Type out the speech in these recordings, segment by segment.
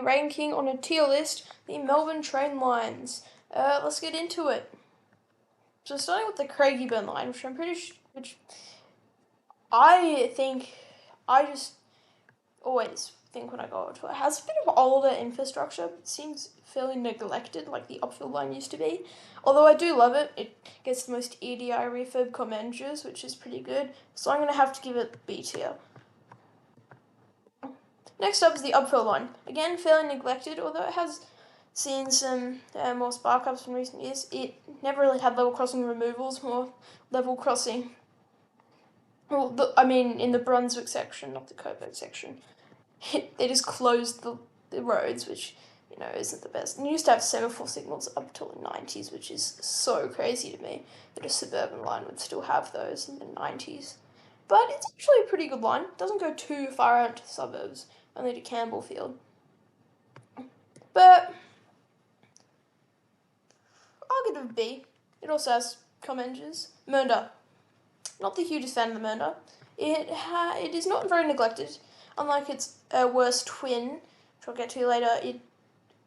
be ranking on a tier list the Melbourne Train lines. Let's get into it. So starting with the Craigieburn line, which I think, I just always think when I go to it, has a bit of older infrastructure, but seems fairly neglected like the upfield line used to be. Although I do love it, it gets the most EDI refurb commentaries, which is pretty good, so I'm going to have to give it B tier. Next up is the upfield line. Again, fairly neglected, although it has seen some more spark ups in recent years. It never really had level crossing removals, more level crossing. Well, in the Brunswick section, not the Coburg section. They just closed the roads, which, isn't the best. And you used to have semaphore signals up till the 90s, which is so crazy to me that a suburban line would still have those in the 90s. But it's actually a pretty good line. It doesn't go too far out into the suburbs, only to Campbellfield. But I'll give it a B. It also has commentaries. Mernda. Not the hugest fan of the Mernda. It is not very neglected. Unlike its worst twin, which I'll get to later, it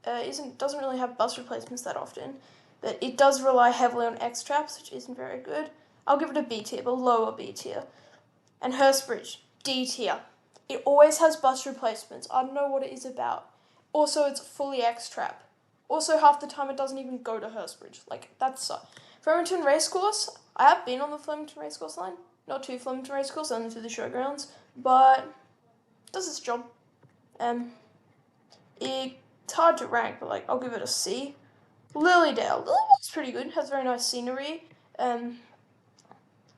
doesn't really have bus replacements that often, but it does rely heavily on X-Traps, which isn't very good. I'll give it a B tier, but lower B tier. And Hurstbridge, D tier. It always has bus replacements. I don't know what it is about. Also, it's fully X-Trap. Also, half the time it doesn't even go to Hurstbridge. That's Flemington Racecourse. I have been on the Flemington Racecourse line. Not to Flemington Racecourse, only to the showgrounds, but does its job. It's hard to rank, but I'll give it a C. Lilydale. Lilydale's pretty good. Has very nice scenery.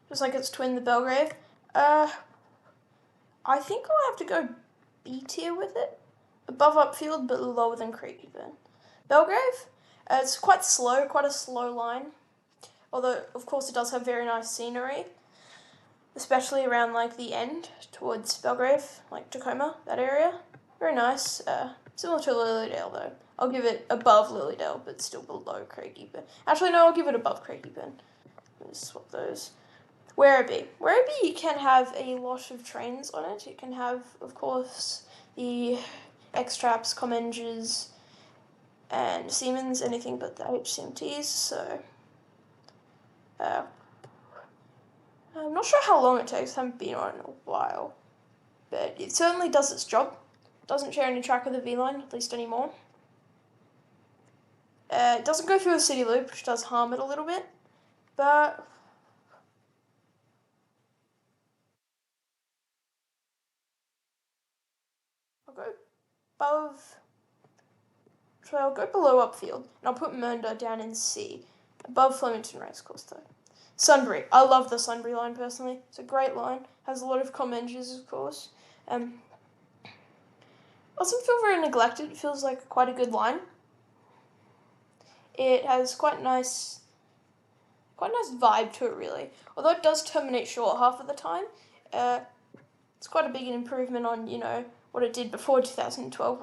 Just like its twin, the Belgrave. I think I'll have to go B tier with it. Above upfield, but lower than Craigieburn. Belgrave. It's quite slow, quite a slow line. Although, of course, it does have very nice scenery, especially around the end towards Belgrave, Tacoma, that area. Very nice. Similar to Lilydale, though. I'll give it above Lilydale, but still below Craigieburn. Actually, no, I'll give it above Craigieburn. Let's swap those. Werribee. Werribee can have a lot of trains on it. It can have, of course, the X-Traps, Comengers, and Siemens, anything but the HCMTs, so I'm not sure how long it takes. I haven't been on it in a while, but it certainly does its job. Doesn't share any track with the V-line, at least anymore. It doesn't go through a city loop, which does harm it a little bit, but I'll go below upfield, and I'll put Mernda down in C, above Flemington Racecourse though. Sunbury. I love the Sunbury line personally. It's a great line. Has a lot of Comengers, of course. Doesn't feel very neglected. It feels like quite a good line. It has quite a nice vibe to it, really. Although it does terminate short half of the time. It's quite a big improvement on, what it did before 2012,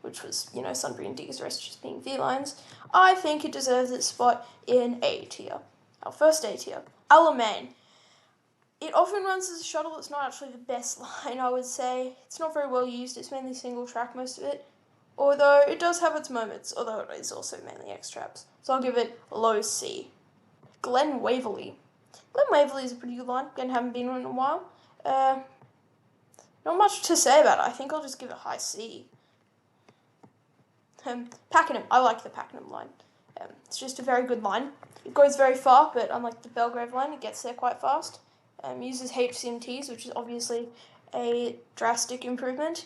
which was Sunbury and Diggers Rest just being V-lines. I think it deserves its spot in A tier. Our first A tier. Alamein. It often runs as a shuttle. It's not actually the best line, I would say. It's not very well used. It's mainly single track, most of it. Although it does have its moments, although it is also mainly X-Traps. So I'll give it low C. Glen Waverley. Glen Waverley is a pretty good line. Again, haven't been on in a while. Not much to say about it. I think I'll just give it high C. Pakenham. I like the Pakenham line. It's just a very good line. It goes very far, but unlike the Belgrave line, it gets there quite fast. Uses HCMTs, which is obviously a drastic improvement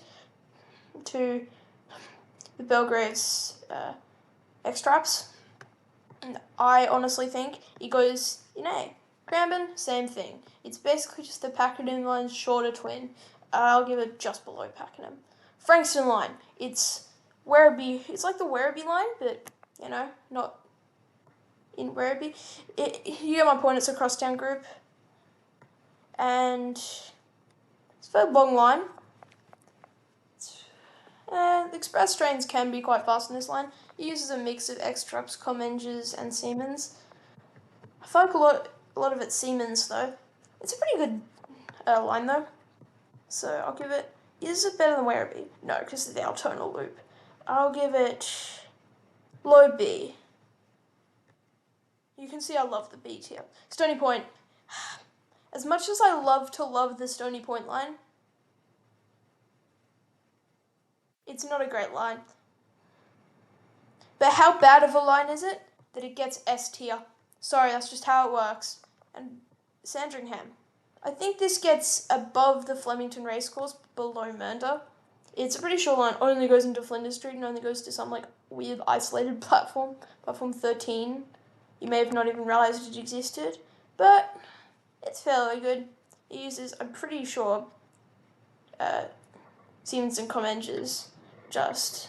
to the Belgrave's X-Traps. I honestly think it goes in A. Cranbourne, same thing. It's basically just the Pakenham line's shorter twin. I'll give it just below Pakenham. Frankston line. It's Werribee. It's like the Werribee line, but, not in Werribee. You get my point. It's a crosstown group. And it's a very long line. The express trains can be quite fast in this line. It uses a mix of X-Traps, Comengers, and Siemens. I feel like a lot of it's Siemens, though. It's a pretty good line, though. So I'll give it Is it better than Werribee? No, because of the alternal loop. I'll give it low B. You can see I love the B tier. Stony Point. As much as I love the Stony Point line, it's not a great line. But how bad of a line is it that it gets S tier? Sorry, that's just how it works. And Sandringham. I think this gets above the Flemington Racecourse, below Mernda. It's a pretty short line, only goes into Flinders Street and only goes to some like weird isolated platform, platform 13. You may have not even realised it existed, but it's fairly good. It uses, I'm pretty sure, Siemens and Comengers, just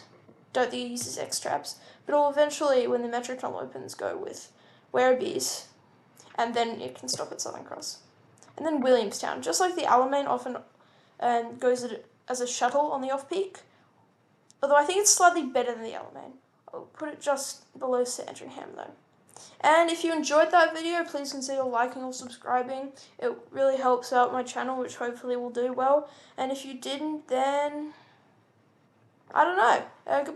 don't think it uses X-Traps, but it'll eventually, when the Metro Tunnel opens, go with Werribees, and then it can stop at Southern Cross. And then Williamstown, just like the Alamein often goes as a shuttle on the off-peak, although I think it's slightly better than the Alamein. I'll put it just below Sandringham though. And if you enjoyed that video, please consider liking or subscribing. It really helps out my channel, which hopefully will do well. And if you didn't, then I don't know. Goodbye.